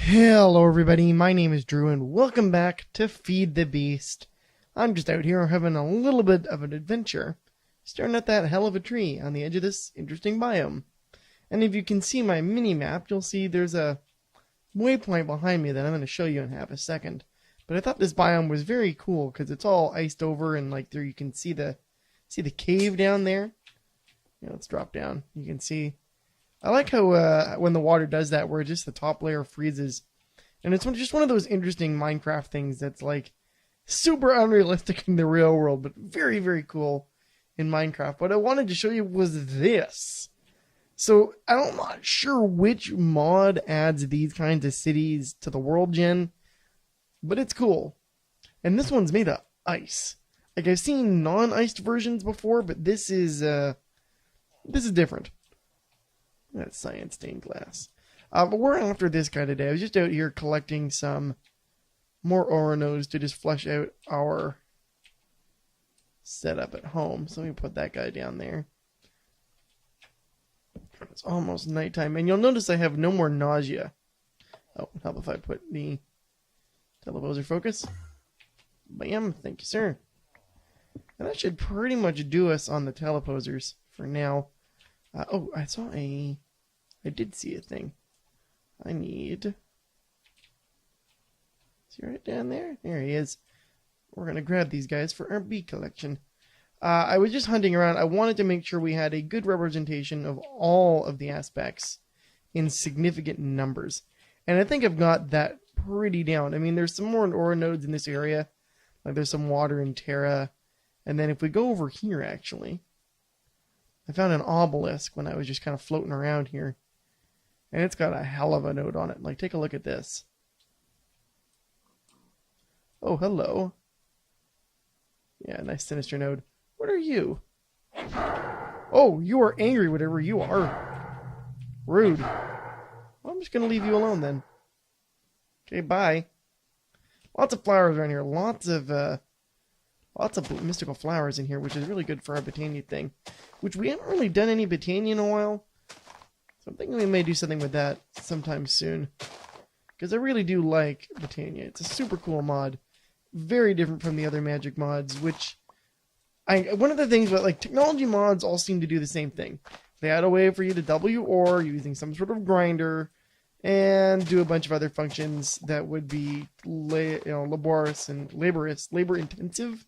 Hello everybody, my name is Drew and welcome back to Feed the Beast. I'm just out here having a little bit of an adventure, staring at that hell of a tree on the edge of this interesting biome. And if you can see my mini-map, you'll see there's a waypoint behind me that I'm going to show you in half a second. But I thought this biome was very cool because it's all iced over and like there you can see the cave down there. Yeah, let's drop down. You can see. I like how when the water does that, where just the top layer freezes, and it's just one of those interesting Minecraft things that's like super unrealistic in the real world, but very, very cool in Minecraft. What I wanted to show you was this. So I'm not sure which mod adds these kinds of cities to the world gen, but it's cool. And this one's made of ice. Like I've seen non-iced versions before, but this is different. That's cyan stained glass. But we're after this guy today. I was just out here collecting some more ore nodes to just flesh out our setup at home. So let me put that guy down there. It's almost nighttime, and you'll notice I have no more nausea. Oh, how about if I put the teleposer focus? Bam, thank you, sir. And that should pretty much do us on the teleposers for now. Oh, I did see a thing. I need... Is he right down there? There he is. We're going to grab these guys for our bee collection. I was just hunting around. I wanted to make sure we had a good representation of all of the aspects in significant numbers. And I think I've got that pretty down. I mean, there's some more ore nodes in this area. Like there's some water in Terra. And then if we go over here, actually, I found an obelisk when I was just kind of floating around here. And it's got a hell of a node on it. Like, take a look at this. Oh, hello. Yeah, nice sinister node. What are you? Oh, you are angry, whatever you are. Rude. Well, I'm just going to leave you alone then. Okay, bye. Lots of flowers around here. Lots of mystical flowers in here, which is really good for our botania thing. Which we haven't really done any botania in a while. So I'm thinking we may do something with that sometime soon. Because I really do like botania. It's a super cool mod. Very different from the other magic mods, which... one of the things about, like, technology mods all seem to do the same thing. They add a way for you to double your ore using some sort of grinder, and do a bunch of other functions that would be, laborious and labor-intensive?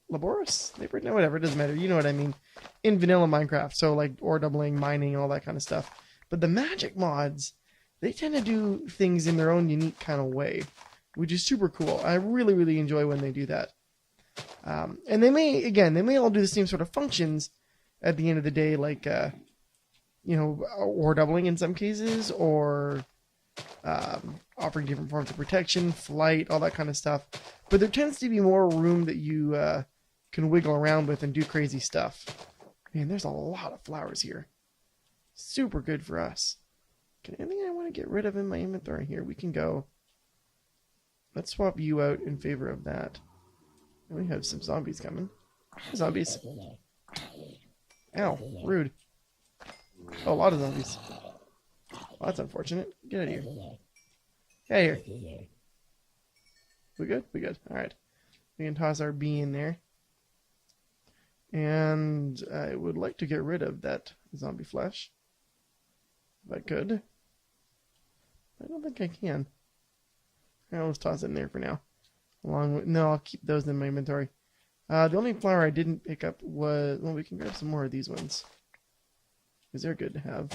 Laborious? Labor? No, whatever, it doesn't matter. You know what I mean. In vanilla Minecraft, so like ore doubling, mining, all that kind of stuff. But the magic mods, they tend to do things in their own unique kind of way, which is super cool. I really, really enjoy when they do that. And they may all do the same sort of functions at the end of the day, like, ore doubling in some cases, or offering different forms of protection, flight, all that kind of stuff. But there tends to be more room that you can wiggle around with and do crazy stuff. Man, there's a lot of flowers here. Super good for us. Okay, anything I want to get rid of in my inventory here? We can go. Let's swap you out in favor of that. And we have some zombies coming. Zombies. Ow, rude. Oh, a lot of zombies. Well, that's unfortunate. Get out of here. Get out of here. We good? We good. Alright. We can toss our bee in there. And I would like to get rid of that zombie flesh. If I could. I don't think I can. Alright, let's toss it in there for now. No, I'll keep those in my inventory. The only flower I didn't pick up was... Well, we can grab some more of these ones. Because they're good to have.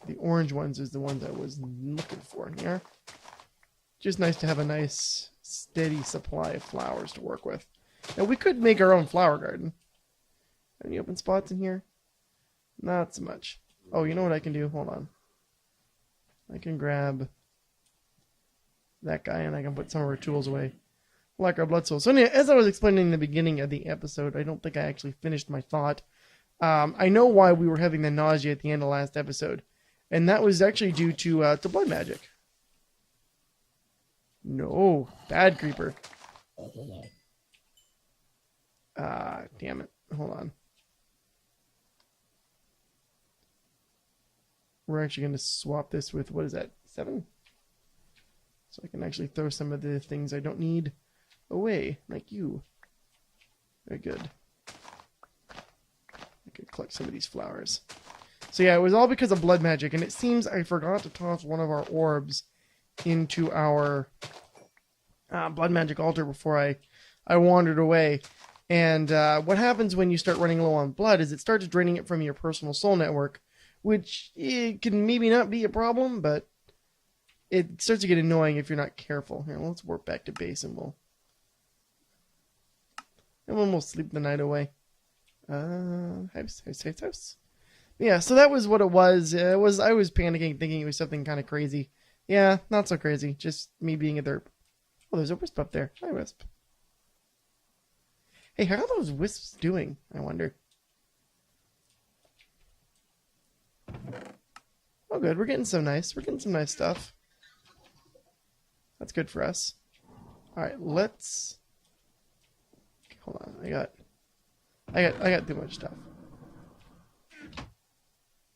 The orange ones is the ones I was looking for here. Just nice to have a nice, steady supply of flowers to work with. Now, we could make our own flower garden. Any open spots in here? Not so much. Oh, you know what I can do? Hold on. I can grab that guy and I can put some of our tools away. Like our blood souls. So anyway, as I was explaining in the beginning of the episode, I don't think I actually finished my thought. I know why we were having the nausea at the end of last episode. And that was actually due to blood magic. No, bad creeper. Damn it. Hold on. We're actually going to swap this with, what is that, 7? So I can actually throw some of the things I don't need away, like you. Very good. I could collect some of these flowers. So yeah, it was all because of blood magic, and it seems I forgot to toss one of our orbs into our blood magic altar before I wandered away. And what happens when you start running low on blood is it starts draining it from your personal soul network, which it can maybe not be a problem, but it starts to get annoying if you're not careful. Here, let's warp back to base and we'll sleep the night away. House. Yeah, so that was what it was. I was panicking, thinking it was something kind of crazy. Yeah, not so crazy. Just me being a derp. Oh, there's a wisp up there. Hi, wisp. Hey, how are those wisps doing, I wonder? Oh, good. We're getting some nice stuff. That's good for us. All right, let's. Hold on. I got too much stuff.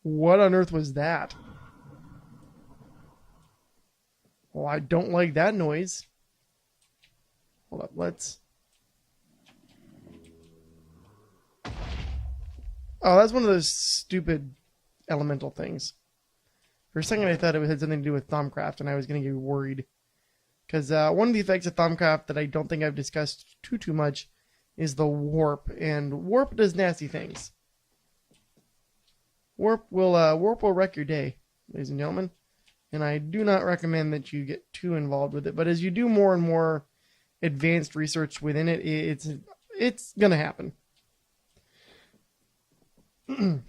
What on earth was that? Well, I don't like that noise. Hold up. Let's. Oh, that's one of those stupid elemental things. For a second, I thought it had something to do with Thaumcraft, and I was going to get worried. Because one of the effects of Thaumcraft that I don't think I've discussed too much is the warp, and warp does nasty things. Warp will wreck your day, ladies and gentlemen, and I do not recommend that you get too involved with it. But as you do more and more advanced research within it, it's going to happen.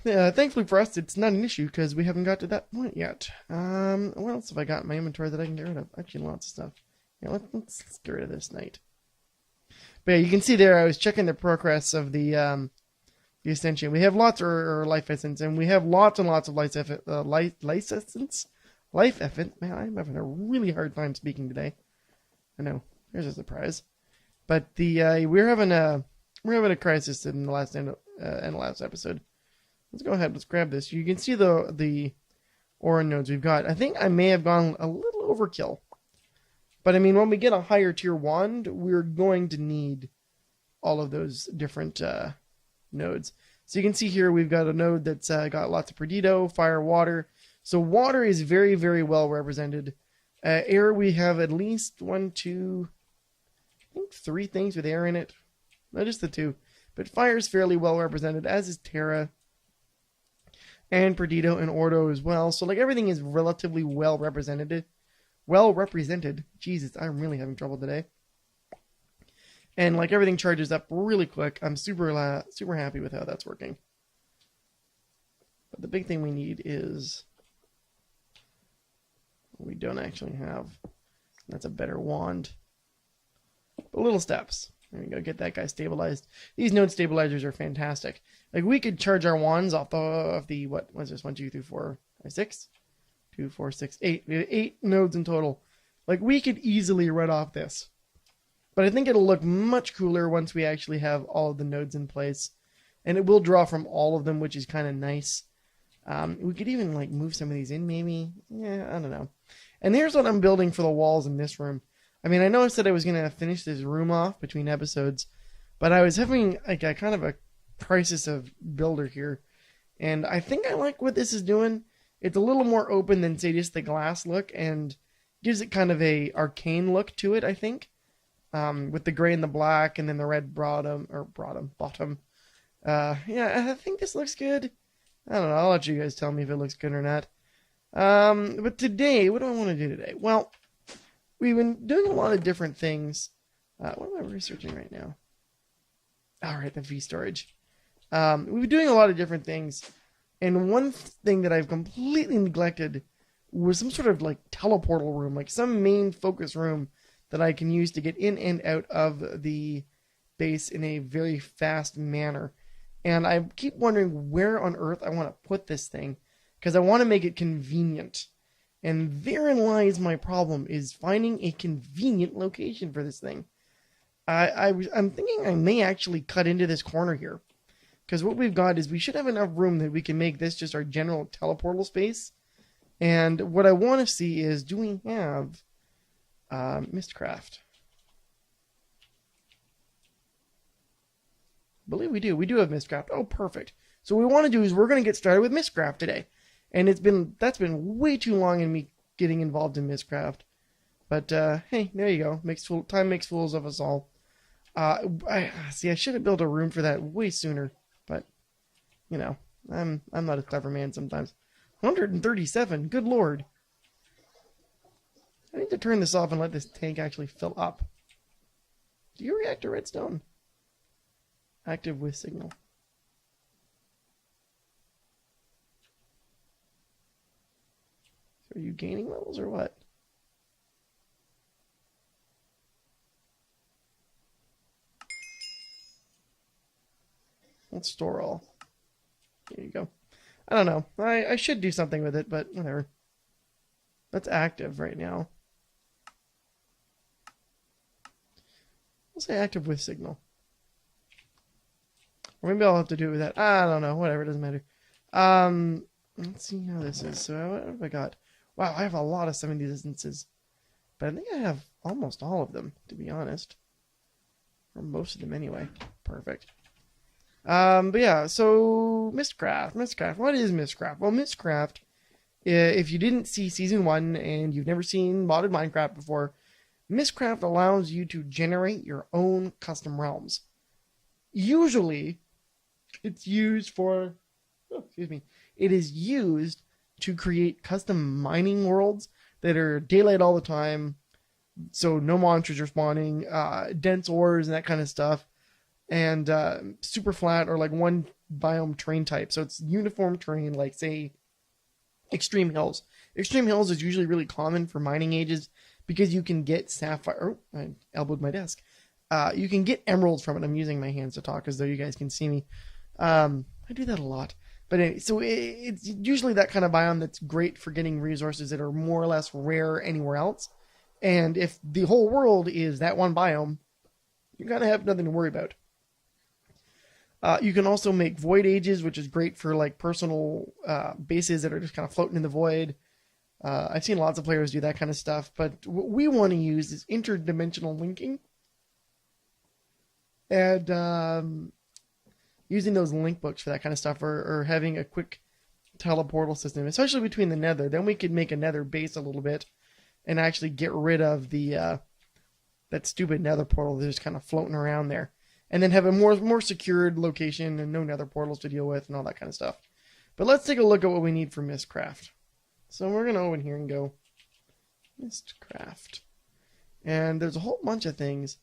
Thankfully for us, it's not an issue because we haven't got to that point yet. What else have I got in my inventory that I can get rid of? Actually, lots of stuff. Yeah, let's get rid of this night. But yeah, you can see there I was checking the progress of the ascension. We have lots of life essence, and we have lots and lots of life essence. Life essence. Man, I'm having a really hard time speaking today. I know. There's a surprise. But we're having a crisis in the last episode. Let's go ahead. Let's grab this. You can see the aura nodes we've got. I think I may have gone a little overkill. But I mean, when we get a higher tier wand, we're going to need all of those different nodes. So you can see here we've got a node that's got lots of Perdido, fire, water. So water is very, very well represented. Air, we have at least 1, 2, I think 3 things with air in it. Not just the 2. But fire is fairly well represented, as is Terra. And Perdido and Ordo as well. So like everything is relatively well represented. Jesus, I'm really having trouble today. And like everything charges up really quick. I'm super happy with how that's working. But the big thing we need is we don't actually have. That's a better wand. But little steps. There we go. Get that guy stabilized. These node stabilizers are fantastic. Like we could charge our wands off the what was this? 1, 2, 3, 4, 5, 6, 2, 4, 6, 8. We have 8 nodes in total. Like we could easily run off this. But I think it'll look much cooler once we actually have all of the nodes in place. And it will draw from all of them, which is kind of nice. We could even like move some of these in maybe. Yeah, I don't know. And here's what I'm building for the walls in this room. I mean, I know I said I was going to finish this room off between episodes, but I was having like a kind of a crisis of builder here. And I think I like what this is doing. It's a little more open than, say, just the glass look, and gives it kind of a arcane look to it, I think. With the gray and the black, and then the red bottom. Yeah, I think this looks good. I don't know. I'll let you guys tell me if it looks good or not. But today, what do I want to do today? Well, we've been doing a lot of different things. What am I researching right now? All right, the V storage. We've been doing a lot of different things. And one thing that I've completely neglected was some sort of like teleportal room, like some main focus room that I can use to get in and out of the base in a very fast manner. And I keep wondering where on earth I want to put this thing, because I want to make it convenient. And therein lies my problem, is finding a convenient location for this thing. I'm thinking I may actually cut into this corner here. Because what we've got is we should have enough room that we can make this just our general teleportal space. And what I want to see is, do we have Mystcraft. I believe we do. We do have Mystcraft. Oh, perfect. So what we want to do is we're going to get started with Mystcraft today. And that's been way too long in me getting involved in Mystcraft. But hey, there you go. Time makes fools of us all. I should have built a room for that way sooner. But you know, I'm not a clever man sometimes. 137. Good lord. I need to turn this off and let this tank actually fill up. Do you react to redstone? Active with signal. So are you gaining levels or what? Let's store all. There you go. I don't know. I should do something with it, but whatever. That's active right now. I'll say active with signal. Or maybe I'll have to do it with that. I don't know. Whatever. It doesn't matter. Let's see how this is. So what have I got? Wow, I have a lot of 70 distances. But I think I have almost all of them, to be honest. Or most of them anyway. Perfect. But yeah, so Mystcraft. What is Mystcraft? Well, Mystcraft, if you didn't see Season 1 and you've never seen modded Minecraft before, Mystcraft allows you to generate your own custom realms. Usually, it's used for... It is used to create custom mining worlds that are daylight all the time, so no monsters are spawning, dense ores and that kind of stuff. And super flat or like one biome terrain type. So it's uniform terrain, like say extreme hills. Extreme hills is usually really common for mining ages because you can get sapphire. Oh, I elbowed my desk. You can get emeralds from it. I'm using my hands to talk as though you guys can see me. I do that a lot. But anyway, so it's usually that kind of biome that's great for getting resources that are more or less rare anywhere else. And if the whole world is that one biome, you kind of have nothing to worry about. You can also make void ages, which is great for like personal bases that are just kind of floating in the void. I've seen lots of players do that kind of stuff, but what we want to use is interdimensional linking. And using those link books for that kind of stuff, or having a quick teleportal system, especially between the nether. Then we could make a nether base a little bit and actually get rid of the that stupid nether portal that's just kind of floating around there. And then have a more secured location and no nether portals to deal with and all that kind of stuff. But let's take a look at what we need for Mystcraft. So we're going to open here and go Mystcraft. And there's a whole bunch of things.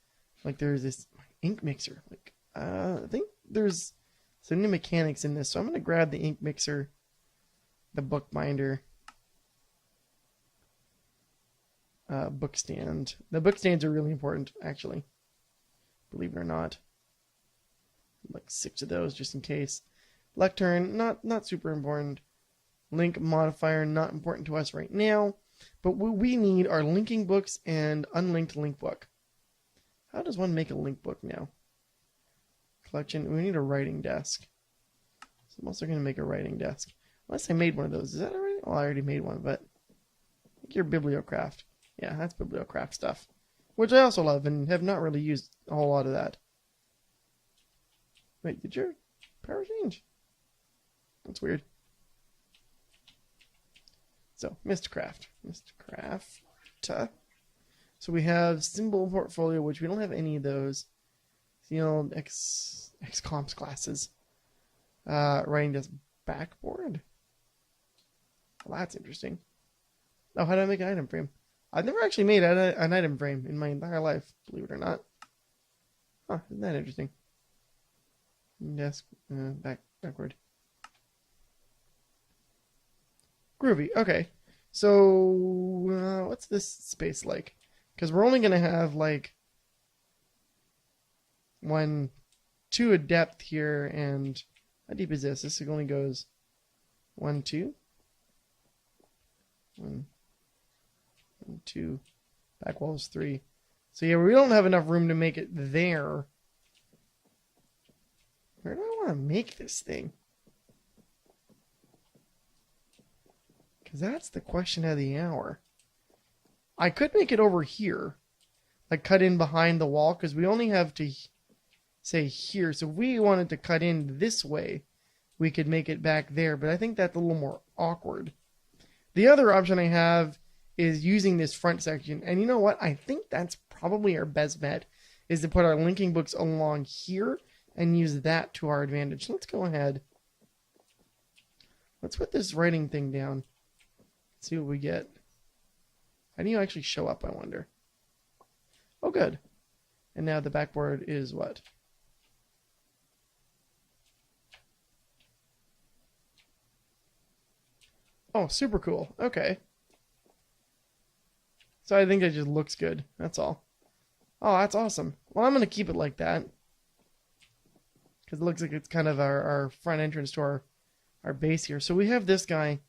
Like there's this ink mixer. Like I think there's some new mechanics in this. So I'm going to grab the ink mixer, the book binder, book stand. The book stands are really important, actually. Believe it or not. Like 6 of those just in case. Lectern, not super important. Link modifier, not important to us right now. But what we need are linking books and unlinked link book. How does one make a link book now? Collection, we need a writing desk. So I'm also going to make a writing desk. Unless I made one of those. Is that already? Well, I already made one, but I think you're Bibliocraft. Yeah, that's Bibliocraft stuff. Which I also love and have not really used a whole lot of that. Wait, did your power change? That's weird. So, Mystcraft. So we have symbol portfolio, which we don't have any of those. Sealed X-comps classes. Writing desk backboard. Well, that's interesting. Oh, how do I make an item frame? I've never actually made an item frame in my entire life, believe it or not. Huh, isn't that interesting? Desk, backward. Groovy, okay. So, what's this space like? Because we're only going to have, like, 2 of depth here, and how deep is this? This only goes 1, 2. 1, 2. Back wall is 3. So yeah, we don't have enough room to make it there. Where do I want to make this thing? Because that's the question of the hour. I could make it over here, like cut in behind the wall, because we only have to say here. So if we wanted to cut in this way, we could make it back there, but I think that's a little more awkward. The other option I have is using this front section, and you know what? I think that's probably our best bet, is to put our linking books along here and use that to our advantage. Let's go ahead. Let's put this writing thing down. See what we get. How do you actually show up, I wonder? Oh, good. And now the backboard is what? Oh, super cool. Okay. So I think it just looks good. That's all. Oh, that's awesome. Well, I'm going to keep it like that, because it looks like it's kind of our front entrance to our base here. So we have this guy.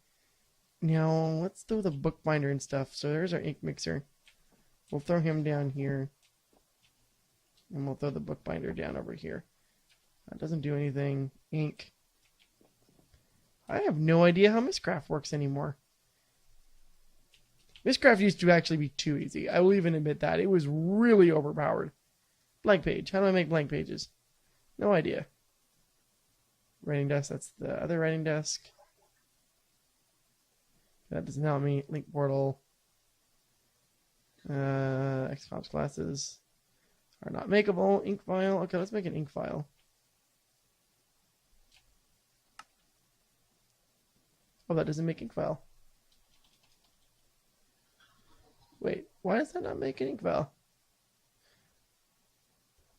Now, let's throw the bookbinder and stuff. So there's our ink mixer. We'll throw him down here. And we'll throw the bookbinder down over here. That doesn't do anything. Ink. I have no idea how Mystcraft works anymore. Mystcraft used to actually be too easy. I will even admit that. It was really overpowered. Blank page. How do I make blank pages? No idea. Writing desk. That's the other writing desk. That doesn't help me. Link portal. Xbox glasses are not makeable. Ink file. Okay, let's make an ink file. Oh, that doesn't make ink file. Wait, why does that not make an ink file?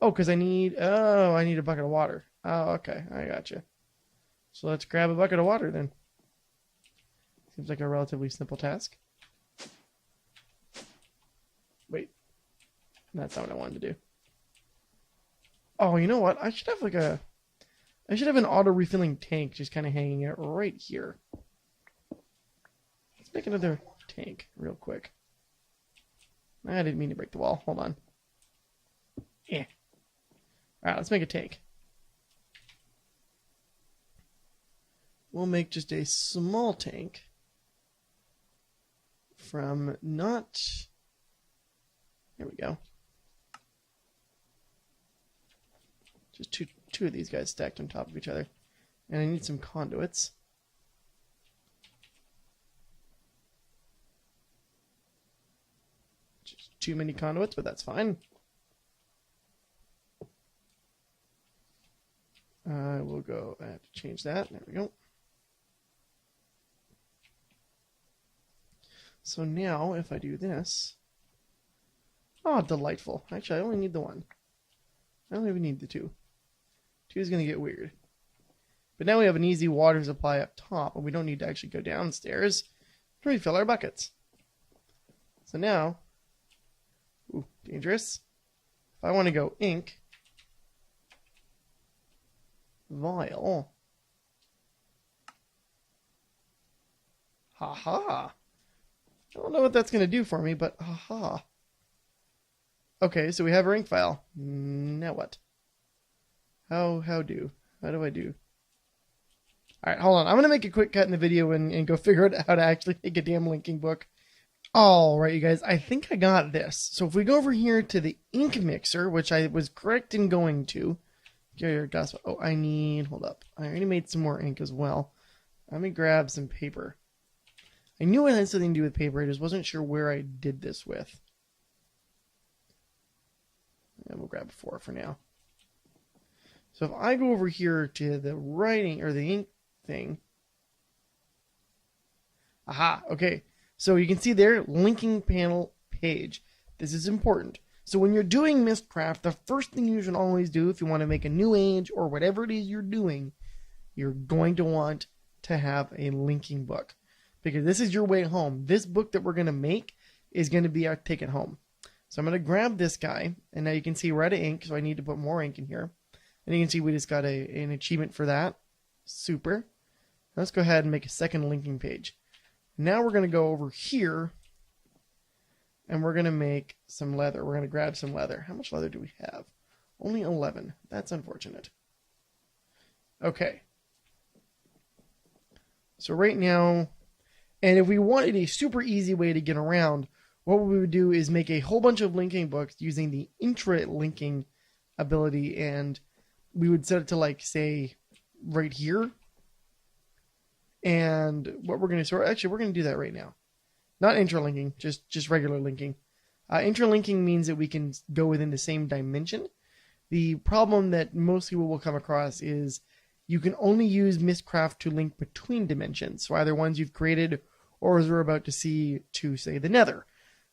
Oh, because I need a bucket of water. Oh, okay, I gotcha. So let's grab a bucket of water then. Seems like a relatively simple task. Wait, that's not what I wanted to do. Oh, you know what? I should have an auto refilling tank just kind of hanging out right here. Let's make another tank real quick. I didn't mean to break the wall. Hold on. Yeah. Alright, let's make a tank. We'll make just a small tank from not... There we go. Just two of these guys stacked on top of each other. And I need some conduits. Just too many conduits, but that's fine. We'll go, I have to change that. There we go. So now, if I do this... Oh, delightful. Actually, I only need the one. I don't even need the two. Two is going to get weird. But now we have an easy water supply up top, and we don't need to actually go downstairs to refill our buckets. So now... Ooh, dangerous. If I want to go ink... Vial. Haha. I don't know what that's going to do for me, but haha. Okay, so we have our ink file. Now what? How do I do? Alright, hold on. I'm going to make a quick cut in the video and go figure out how to actually make a damn linking book. Alright, you guys. I think I got this. So if we go over here to the ink mixer, which I was correct in going to. Oh, I need... Hold up. I already made some more ink as well. Let me grab some paper. I knew it had something to do with paper. I just wasn't sure where I did this with. And we'll grab 4 for now. So if I go over here to the writing or the ink thing. Aha, okay. So you can see there, linking panel page. This is important. So when you're doing Mystcraft, the first thing you should always do if you want to make a new age or whatever it is you're doing, you're going to want to have a linking book. Because this is your way home. This book that we're going to make is going to be our ticket home. So I'm going to grab this guy, and now you can see we're out of ink, so I need to put more ink in here. And you can see we just got an achievement for that. Super. Let's go ahead and make a second linking page. Now we're going to go over here, and we're going to make some leather. We're going to grab some leather. How much leather do we have? Only 11. That's unfortunate. Okay. So right now, and if we wanted a super easy way to get around, what we would do is make a whole bunch of linking books using the intra-linking ability, and we would set it to, like, say, right here. And what we're going to sort, actually, we're going to do that right now. Not interlinking, just regular linking. Interlinking means that we can go within the same dimension. The problem that most people will come across is you can only use Mystcraft to link between dimensions, so either ones you've created or as we're about to see to, say, the Nether.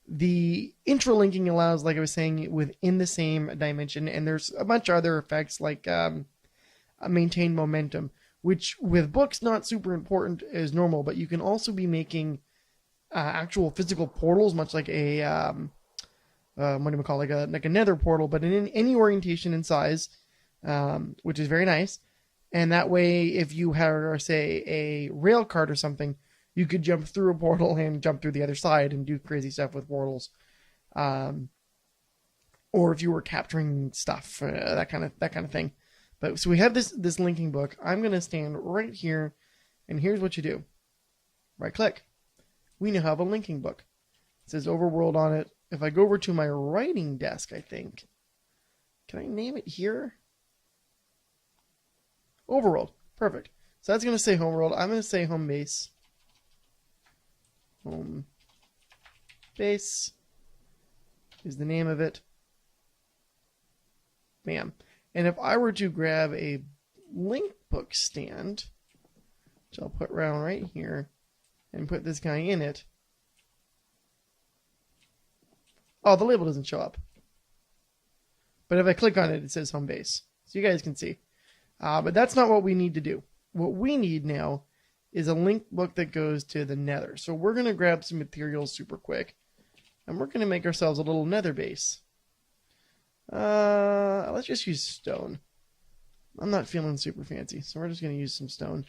The intralinking allows, like I was saying, within the same dimension, and there's a bunch of other effects like maintain momentum, which with books not super important as normal, but you can also be making actual physical portals, much like a what do we call it? like a Nether portal, but in any orientation and size, which is very nice. And that way, if you have, say, a rail cart or something, you could jump through a portal and jump through the other side and do crazy stuff with portals. Or if you were capturing stuff, that kind of thing. But so we have this linking book. I'm gonna stand right here, and here's what you do. Right click. We now have a linking book. It says Overworld on it. If I go over to my writing desk, I think, can I name it here? Overworld. Perfect. So that's going to say Homeworld. I'm going to say Home Base. Home Base is the name of it. Bam. And if I were to grab a link book stand, which I'll put around right here, and put this guy in it, oh, the label doesn't show up. But if I click on it, it says Home Base. So you guys can see. But that's not what we need to do. What we need now is a link book that goes to the Nether. So we're going to grab some materials super quick. And we're going to make ourselves a little Nether base. Let's just use stone. I'm not feeling super fancy, so we're just going to use some stone.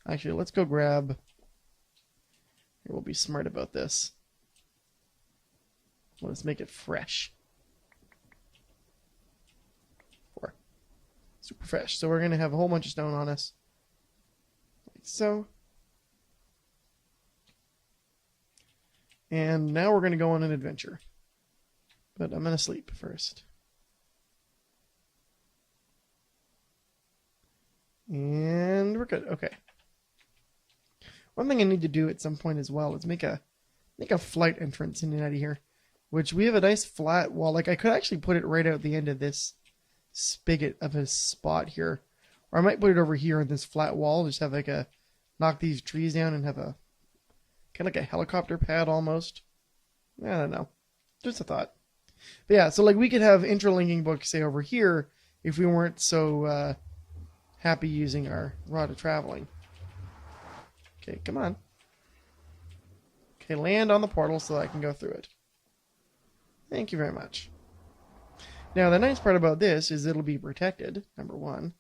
Actually, let's go grab... Here, we'll be smart about this. Let's make it fresh. Super fresh. So we're going to have a whole bunch of stone on us. Like so. And now we're going to go on an adventure. But I'm going to sleep first. And we're good. Okay. One thing I need to do at some point as well is make a flight entrance in and out of here. Which we have a nice flat wall. Like I could actually put it right out the end of this spigot of a spot here, or I might put it over here on this flat wall, just have like a knock these trees down and have a kind of like a helicopter pad almost. I don't know, just a thought. But yeah, so like we could have interlinking books say over here if we weren't so happy using our rod of traveling. Okay, come on. Okay, land on the portal so I can go through it. Thank you very much. Now, the nice part about this is it'll be protected, number one.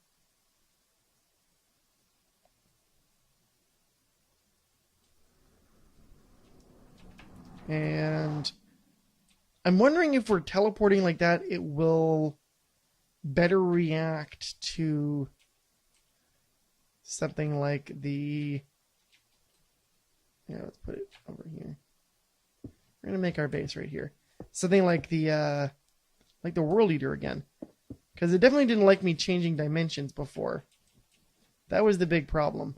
And I'm wondering if we're teleporting like that, it will better react to something like the... Yeah, let's put it over here. We're going to make our base right here. Something like the World Eater again. Because it definitely didn't like me changing dimensions before. That was the big problem.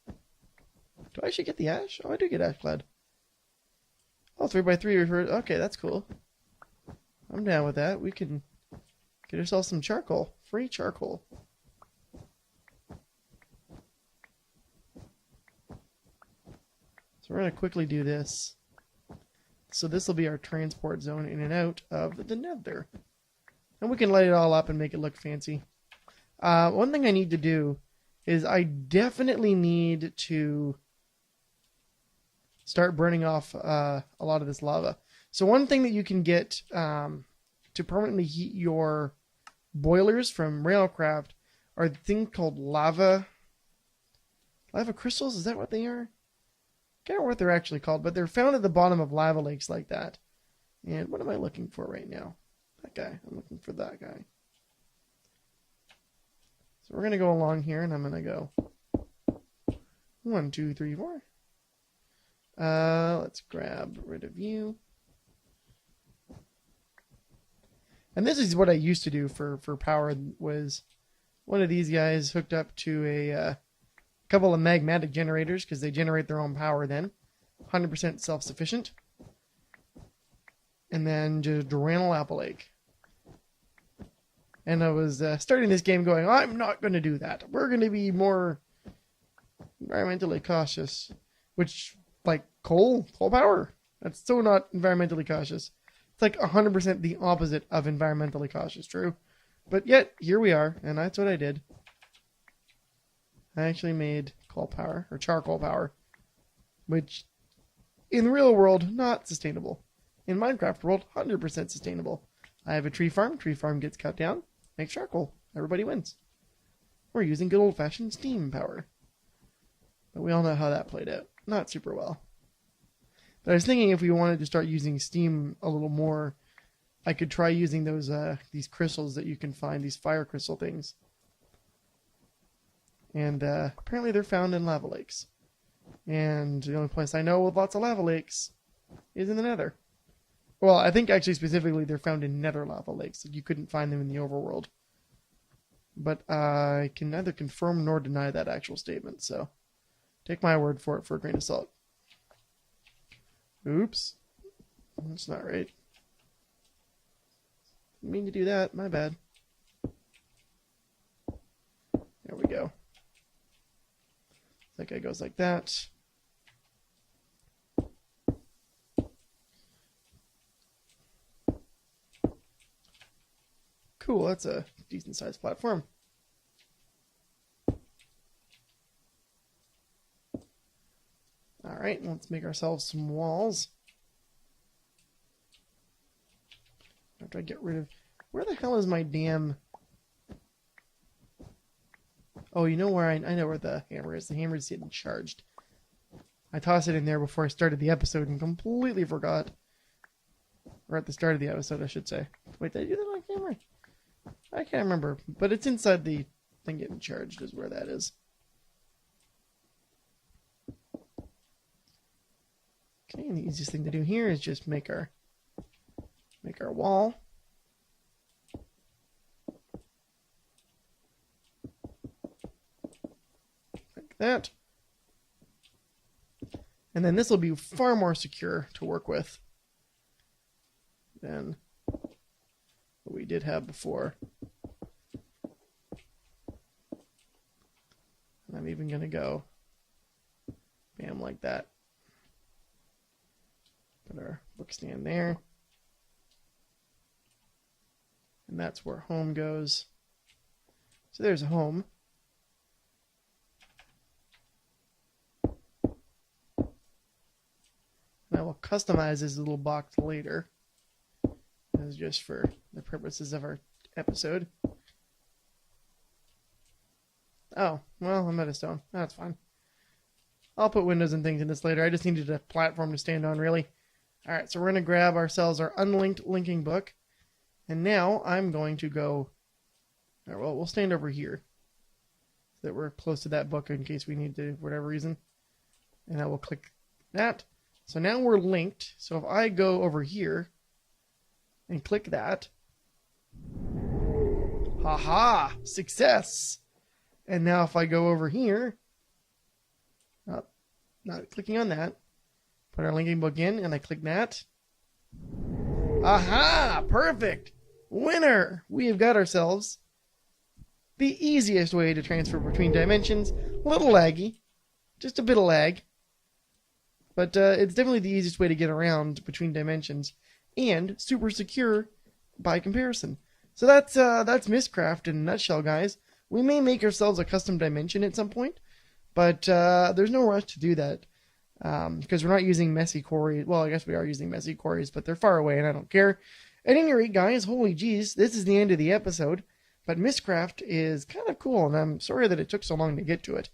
Do I actually get the ash? Oh, I do get ash clad. Oh, 3x3 refers. Okay, that's cool. I'm down with that. We can get ourselves some charcoal. Free charcoal. So we're going to quickly do this. So this will be our transport zone in and out of the Nether. And we can light it all up and make it look fancy. One thing I need to do is I definitely need to start burning off a lot of this lava. So one thing that you can get to permanently heat your boilers from Railcraft are a thing called lava crystals. Is that what they are? I can't remember what they're actually called, but they're found at the bottom of lava lakes like that. And what am I looking for right now? That guy. I'm looking for that guy. So we're going to go along here, and I'm going to go 1, 2, 3, 4. Let's grab rid of you. And this is what I used to do for power, was one of these guys hooked up to a couple of magmatic generators, because they generate their own power then. 100% self-sufficient. And then just ran a lava lake. And I was starting this game going, I'm not going to do that. We're going to be more environmentally cautious. Which, like, coal power. That's so not environmentally cautious. It's like 100% the opposite of environmentally cautious, true? But yet, here we are, and that's what I did. I actually made coal power, or charcoal power, which, in the real world, not sustainable. In Minecraft world, 100% sustainable. I have a tree farm gets cut down, makes charcoal. Everybody wins. We're using good old-fashioned steam power. But we all know how that played out. Not super well. But I was thinking if we wanted to start using steam a little more, I could try using those these crystals that you can find, these fire crystal things. And apparently they're found in lava lakes. And the only place I know with lots of lava lakes is in the Nether. Well, I think actually specifically they're found in Nether lava lakes. You couldn't find them in the overworld. But I can neither confirm nor deny that actual statement, so take my word for it for a grain of salt. Oops. That's not right. Didn't mean to do that. My bad. There we go. That guy goes like that. Cool, that's a decent sized platform. Alright, let's make ourselves some walls. After I get rid of... Where the hell is my damn... Oh, you know where I know where the hammer is. The hammer is getting charged. I tossed it in there before I started the episode and completely forgot. Or at the start of the episode, I should say. Wait, did I do that on camera? I can't remember. But it's inside the thing getting charged is where that is. Okay, and the easiest thing to do here is just make our wall. Like that. And then this will be far more secure to work with than what we did have before. And I'm even going to go bam like that. Put our book stand there. And that's where home goes. So there's a home. And I will customize this little box later. This is just for the purposes of our episode. Oh, well, I'm out of stone. That's fine. I'll put windows and things in this later. I just needed a platform to stand on, really. Alright, so we're going to grab ourselves our unlinked linking book. And now I'm going to go... Alright, well, we'll stand over here. So that we're close to that book in case we need to, for whatever reason. And I will click that. So now we're linked. So if I go over here and click that... Haha! Success! And now if I go over here... not clicking on that. Put our linking book in, and I click that. Aha! Perfect! Winner! We have got ourselves the easiest way to transfer between dimensions. A little laggy. Just a bit of lag. But it's definitely the easiest way to get around between dimensions. And super secure by comparison. So that's Mystcraft in a nutshell, guys. We may make ourselves a custom dimension at some point. But there's no rush to do that. Because we're not using messy quarries. Well, I guess we are using messy quarries, but they're far away and I don't care. At any rate, guys, holy jeez, this is the end of the episode. But Mystcraft is kind of cool, and I'm sorry that it took so long to get to it.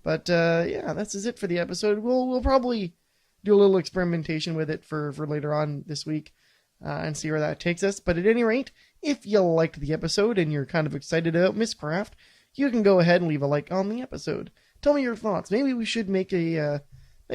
But yeah, this is it for the episode. We'll probably do a little experimentation with it for later on this week and see where that takes us. But at any rate, if you liked the episode and you're kind of excited about Mystcraft, you can go ahead and leave a like on the episode. Tell me your thoughts. Maybe we should make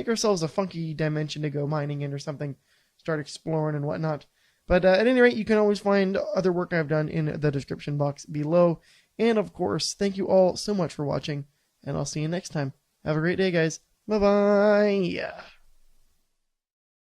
ourselves a funky dimension to go mining in or something. Start exploring and whatnot. But at any rate, you can always find other work I've done in the description box below. And of course, thank you all so much for watching, and I'll see you next time. Have a great day, guys. Bye-bye.